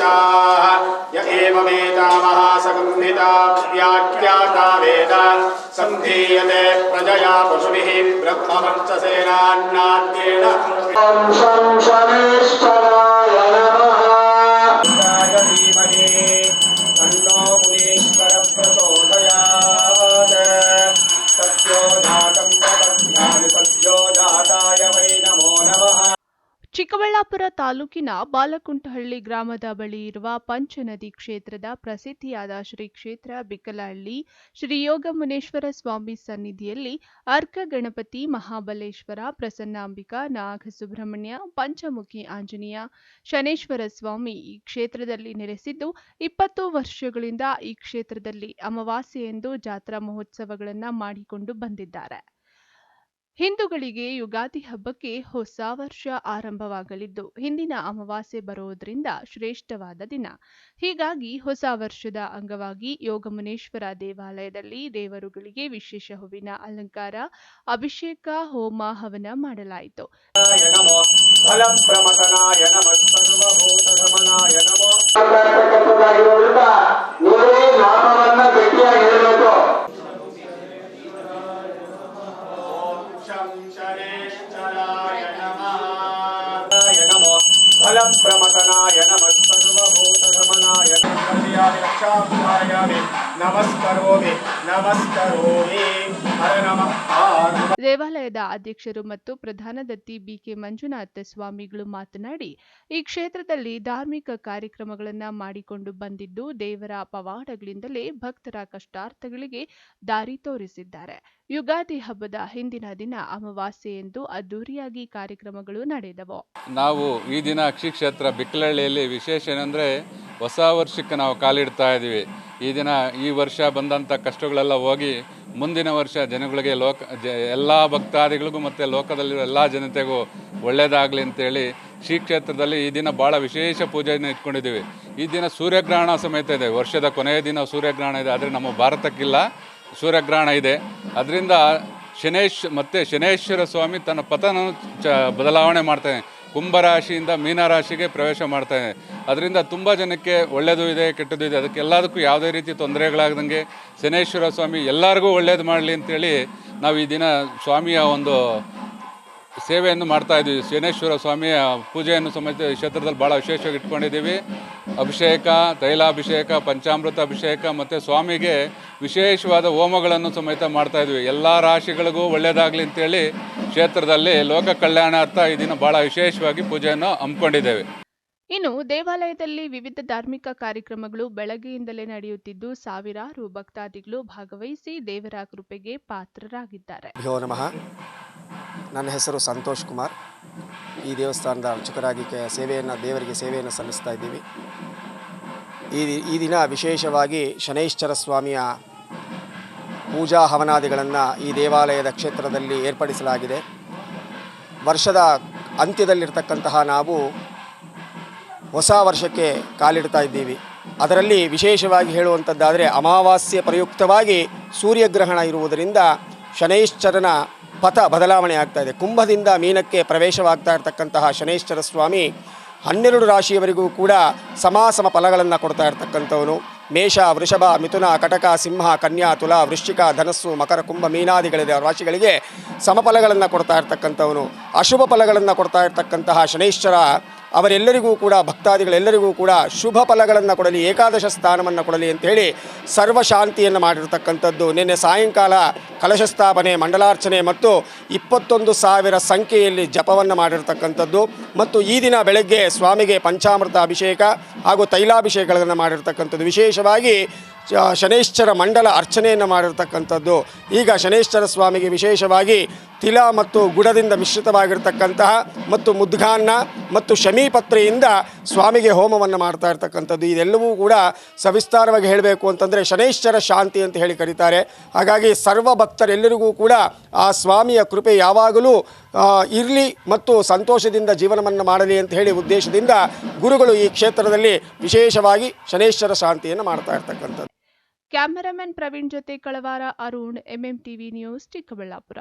य एवमेतामहासगम्भिता व्याख्याता वेद सन्धीयते प्रजया पशुभिः ब्रह्मवंशसेनान्नाद्येन शनेश्वराय नमः धीमहि तन्नो मुनीश्वर प्रचोदयात् सद्यो जातं प्रपद्यामि सद्यो जाताय वै नमो नमः। ಚಿಕ್ಕಬಳ್ಳಾಪುರ ತಾಲೂಕಿನ ಬಾಲಕುಂಟಹಳ್ಳಿ ಗ್ರಾಮದ ಬಳಿ ಇರುವ ಪಂಚನದಿ ಕ್ಷೇತ್ರದ ಪ್ರಸಿದ್ಧಿಯಾದ ಶ್ರೀ ಕ್ಷೇತ್ರ ಬಿಕ್ಕಲಹಳ್ಳಿ ಶ್ರೀ ಯೋಗಮುನೇಶ್ವರ ಸ್ವಾಮಿ ಸನ್ನಿಧಿಯಲ್ಲಿ ಅರ್ಕ ಗಣಪತಿ ಮಹಾಬಲೇಶ್ವರ ಪ್ರಸನ್ನಾಂಬಿಕಾ ನಾಗಸುಬ್ರಹ್ಮಣ್ಯ ಪಂಚಮುಖಿ ಆಂಜನೇಯ ಶನೇಶ್ವರ ಸ್ವಾಮಿ ಈ ಕ್ಷೇತ್ರದಲ್ಲಿ ನೆಲೆಸಿದ್ದು 20 ವರ್ಷಗಳಿಂದ ಈ ಕ್ಷೇತ್ರದಲ್ಲಿ ಅಮಾವಾಸ್ಯೆಯಂದು ಜಾತ್ರಾ ಮಹೋತ್ಸವಗಳನ್ನು ಮಾಡಿಕೊಂಡು ಬಂದಿದ್ದಾರೆ. ಹಿಂದೂಗಳಿಗೆ ಯುಗಾದಿ ಹಬ್ಬಕ್ಕೆ ಹೊಸ ವರ್ಷ ಆರಂಭವಾಗಲಿದ್ದು ಹಿಂದಿನ ಅಮಾವಾಸ್ಯೆ ಬರುವುದರಿಂದ ಶ್ರೇಷ್ಠವಾದ ದಿನ. ಹೀಗಾಗಿ ಹೊಸ ವರ್ಷದ ಅಂಗವಾಗಿ ಯೋಗಮುನೇಶ್ವರ ದೇವಾಲಯದಲ್ಲಿ ದೇವರುಗಳಿಗೆ ವಿಶೇಷ ಹೂವಿನ ಅಲಂಕಾರ, ಅಭಿಷೇಕ, ಹೋಮ, ಹವನ ಮಾಡಲಾಯಿತು. शनेश्वराय नमः फलं प्रमतनाय नमः सर्वभूतधमनाय नमस्करोमि हर नमः। ದೇವಾಲಯದ ಅಧ್ಯಕ್ಷರು ಮತ್ತು ಪ್ರಧಾನ ದತ್ತಿ ಬಿಕೆ ಮಂಜುನಾಥ ಸ್ವಾಮಿಗಳು ಮಾತನಾಡಿ, ಈ ಕ್ಷೇತ್ರದಲ್ಲಿ ಧಾರ್ಮಿಕ ಕಾರ್ಯಕ್ರಮಗಳನ್ನು ಮಾಡಿಕೊಂಡು ಬಂದಿದ್ದು ದೇವರ ಪವಾಡಗಳಿಂದಲೇ ಭಕ್ತರ ಕಷ್ಟಾರ್ಥಗಳಿಗೆ ದಾರಿ ತೋರಿಸಿದ್ದಾರೆ. ಯುಗಾದಿ ಹಬ್ಬದ ಹಿಂದಿನ ದಿನ ಅಮಾವಾಸ್ಯೆಯಂದು ಅದ್ದೂರಿಯಾಗಿ ಕಾರ್ಯಕ್ರಮಗಳು ನಡೆದವು. ನಾವು ಈ ದಿನ ಕ್ಷೇತ್ರ ಬಿಕ್ಕಲಹಳ್ಳಿಯಲ್ಲಿ ವಿಶೇಷ ಏನಂದರೆ ಹೊಸ ವರ್ಷಕ್ಕೆ ನಾವು ಕಾಲಿಡ್ತಾ ಇದ್ದೀವಿ. ಈ ದಿನ ಈ ವರ್ಷ ಬಂದಂಥ ಕಷ್ಟಗಳೆಲ್ಲ ಹೋಗಿ ಮುಂದಿನ ವರ್ಷ ಜನಗಳಿಗೆ ಎಲ್ಲ ಭಕ್ತಾದಿಗಳಿಗೂ ಮತ್ತು ಲೋಕದಲ್ಲಿರೋ ಎಲ್ಲ ಜನತೆಗೂ ಒಳ್ಳೆಯದಾಗಲಿ ಅಂತೇಳಿ ಶ್ರೀ ಕ್ಷೇತ್ರದಲ್ಲಿ ಈ ದಿನ ಭಾಳ ವಿಶೇಷ ಪೂಜೆಯನ್ನು ಇಟ್ಕೊಂಡಿದ್ದೀವಿ. ಈ ದಿನ ಸೂರ್ಯಗ್ರಹಣ ಸಮೇತ ಇದೆ. ವರ್ಷದ ಕೊನೆಯ ದಿನ ಸೂರ್ಯಗ್ರಹಣ ಇದೆ. ಆದರೆ ನಮ್ಮ ಭಾರತಕ್ಕಿಲ್ಲ, ಸೂರ್ಯಗ್ರಹಣ ಇದೆ. ಅದರಿಂದ ಶನೇಶ್ವರ ಸ್ವಾಮಿ ತನ್ನ ಪಥವನ್ನು ಬದಲಾವಣೆ ಮಾಡ್ತಾನೆ. ಕುಂಭರಾಶಿಯಿಂದ ಮೀನರಾಶಿಗೆ ಪ್ರವೇಶ ಮಾಡ್ತಾನೆ. ಅದರಿಂದ ತುಂಬ ಜನಕ್ಕೆ ಒಳ್ಳೆಯದು ಇದೆ, ಕೆಟ್ಟದ್ದು ಇದೆ. ಅದಕ್ಕೆಲ್ಲದಕ್ಕೂ ಯಾವುದೇ ರೀತಿ ತೊಂದರೆಗಳಾಗದಂಗೆ ಶನೇಶ್ವರ ಸ್ವಾಮಿ ಎಲ್ಲರಿಗೂ ಒಳ್ಳೇದು ಮಾಡಲಿ ಅಂತೇಳಿ ನಾವು ಈ ದಿನ ಸ್ವಾಮಿಯ ಒಂದು ಸೇವೆಯನ್ನು ಮಾಡ್ತಾಯಿದ್ದೀವಿ. ಶನೇಶ್ವರ ಸ್ವಾಮಿಯ ಪೂಜೆಯನ್ನು ಸಮೇತ ಕ್ಷೇತ್ರದಲ್ಲಿ ಭಾಳ ವಿಶೇಷವಾಗಿ ಇಟ್ಕೊಂಡಿದ್ದೀವಿ. ಅಭಿಷೇಕ, ತೈಲಾಭಿಷೇಕ, ಪಂಚಾಮೃತ ಅಭಿಷೇಕ ಮತ್ತು ಸ್ವಾಮಿಗೆ ವಿಶೇಷವಾದ ಹೋಮಗಳನ್ನು ಸಮೇತ ಮಾಡ್ತಾಯಿದ್ವಿ. ಎಲ್ಲ ರಾಶಿಗಳಿಗೂ ಒಳ್ಳೆಯದಾಗಲಿ ಅಂತೇಳಿ ಕ್ಷೇತ್ರದಲ್ಲಿ ಲೋಕ ಕಲ್ಯಾಣಾರ್ಥ ಈ ದಿನ ಭಾಳ ವಿಶೇಷವಾಗಿ ಪೂಜೆಯನ್ನು ಹಮ್ಮಿಕೊಂಡಿದ್ದೇವೆ. ಇನ್ನು ದೇವಾಲಯದಲ್ಲಿ ವಿವಿಧ ಧಾರ್ಮಿಕ ಕಾರ್ಯಕ್ರಮಗಳು ಬೆಳಗ್ಗೆಯಿಂದಲೇ ನಡೆಯುತ್ತಿದ್ದು ಸಾವಿರಾರು ಭಕ್ತಾದಿಗಳು ಭಾಗವಹಿಸಿ ದೇವರ ಕೃಪೆಗೆ ಪಾತ್ರರಾಗಿದ್ದಾರೆ. ನಮಃ. ನನ್ನ ಹೆಸರು ಸಂತೋಷ್ ಕುಮಾರ್. ಈ ದೇವಸ್ಥಾನದ ಅರ್ಚಕರಾಗಿ ದೇವರಿಗೆ ಸೇವೆಯನ್ನು ಸಲ್ಲಿಸ್ತಾ ಇದ್ದೀವಿ. ಈ ದಿನ ವಿಶೇಷವಾಗಿ ಶನೈಶ್ಚರ ಸ್ವಾಮಿಯ ಪೂಜಾ ಹವನಾದಿಗಳನ್ನು ಈ ದೇವಾಲಯದ ಕ್ಷೇತ್ರದಲ್ಲಿ ಏರ್ಪಡಿಸಲಾಗಿದೆ. ವರ್ಷದ ಅಂತ್ಯದಲ್ಲಿರ್ತಕ್ಕಂತಹ ನಾವು ಹೊಸ ವರ್ಷಕ್ಕೆ ಕಾಲಿಡ್ತಾ ಇದ್ದೀವಿ. ಅದರಲ್ಲಿ ವಿಶೇಷವಾಗಿ ಹೇಳುವಂಥದ್ದಾದರೆ ಅಮಾವಾಸ್ಯೆ ಪ್ರಯುಕ್ತವಾಗಿ ಸೂರ್ಯಗ್ರಹಣ ಇರುವುದರಿಂದ ಶನೈಶ್ಚರನ ಪಥ ಬದಲಾವಣೆ ಆಗ್ತಾ ಇದೆ. ಕುಂಭದಿಂದ ಮೀನಕ್ಕೆ ಪ್ರವೇಶವಾಗ್ತಾ ಇರತಕ್ಕಂತಹ ಶನೈಶ್ಚರ ಸ್ವಾಮಿ 12 ರಾಶಿಯವರಿಗೂ ಕೂಡ ಸಮ ಫಲಗಳನ್ನು ಕೊಡ್ತಾ ಇರ್ತಕ್ಕಂಥವನು. ಮೇಷ, ವೃಷಭ, ಮಿಥುನ, ಕಟಕ, ಸಿಂಹ, ಕನ್ಯಾ, ತುಲಾ, ವೃಶ್ಚಿಕ, ಧನಸ್ಸು, ಮಕರ, ಕುಂಭ, ಮೀನಾದಿಗಳಿದೆ ರಾಶಿಗಳಿಗೆ ಸಮಫಲಗಳನ್ನು ಕೊಡ್ತಾ ಇರ್ತಕ್ಕಂಥವನು. ಅಶುಭ ಫಲಗಳನ್ನು ಕೊಡ್ತಾ ಇರ್ತಕ್ಕಂತಹ ಶನೈಶ್ಚರ ಅವರೆಲ್ಲರಿಗೂ ಕೂಡ ಭಕ್ತಾದಿಗಳೆಲ್ಲರಿಗೂ ಕೂಡ ಶುಭ ಫಲಗಳನ್ನು ಕೊಡಲಿ, ಏಕಾದಶ ಸ್ಥಾನವನ್ನು ಕೊಡಲಿ ಅಂಥೇಳಿ ಸರ್ವಶಾಂತಿಯನ್ನು ಮಾಡಿರ್ತಕ್ಕಂಥದ್ದು. ನಿನ್ನೆ ಸಾಯಂಕಾಲ ಕಲಶ ಸ್ಥಾಪನೆ, ಮಂಡಲಾರ್ಚನೆ ಮತ್ತು 21,000 ಸಂಖ್ಯೆಯಲ್ಲಿ ಜಪವನ್ನು ಮಾಡಿರ್ತಕ್ಕಂಥದ್ದು ಮತ್ತು ಈ ದಿನ ಬೆಳಗ್ಗೆ ಸ್ವಾಮಿಗೆ ಪಂಚಾಮೃತ ಅಭಿಷೇಕ ಹಾಗೂ ತೈಲಾಭಿಷೇಕಗಳನ್ನು ಮಾಡಿರ್ತಕ್ಕಂಥದ್ದು. ವಿಶೇಷವಾಗಿ ಶನೈಶ್ಚರ ಮಂಡಲ ಅರ್ಚನೆಯನ್ನು ಮಾಡಿರ್ತಕ್ಕಂಥದ್ದು. ಈಗ ಶನೈಶ್ಚರ ಸ್ವಾಮಿಗೆ ವಿಶೇಷವಾಗಿ ತಿಲ ಮತ್ತು ಗುಡದಿಂದ ಮಿಶ್ರಿತವಾಗಿರ್ತಕ್ಕಂತಹ ಮತ್ತು ಮುದ್ಗಾನ್ನ ಮತ್ತು ಶಮೀಪತ್ರೆಯಿಂದ ಸ್ವಾಮಿಗೆ ಹೋಮವನ್ನು ಮಾಡ್ತಾ ಇರ್ತಕ್ಕಂಥದ್ದು. ಇದೆಲ್ಲವೂ ಕೂಡ ಸವಿಸ್ತಾರವಾಗಿ ಹೇಳಬೇಕು ಅಂತಂದರೆ ಶನೈಶ್ಚರ ಶಾಂತಿ ಅಂತ ಹೇಳಿ ಕರೀತಾರೆ. ಹಾಗಾಗಿ ಸರ್ವ ಭಕ್ತರೆಲ್ಲರಿಗೂ ಕೂಡ ಆ ಸ್ವಾಮಿಯ ಕೃಪೆ ಯಾವಾಗಲೂ ಇರಲಿ ಮತ್ತು ಸಂತೋಷದಿಂದ ಜೀವನವನ್ನು ಮಾಡಲಿ ಅಂತ ಹೇಳಿ ಉದ್ದೇಶದಿಂದ ಗುರುಗಳು ಈ ಕ್ಷೇತ್ರದಲ್ಲಿ ವಿಶೇಷವಾಗಿ ಶನೈಶ್ಚರ ಶಾಂತಿಯನ್ನು ಮಾಡ್ತಾ ಇರ್ತಕ್ಕಂಥದ್ದು. ಕ್ಯಾಮರಾಮನ್ ಪ್ರವೀಣ್ ಜೊತೆ ಕಳವಾರ ಅರುಣ್, MMTV ನ್ಯೂಸ್, ಚಿಕ್ಕಬಳ್ಳಾಪುರ.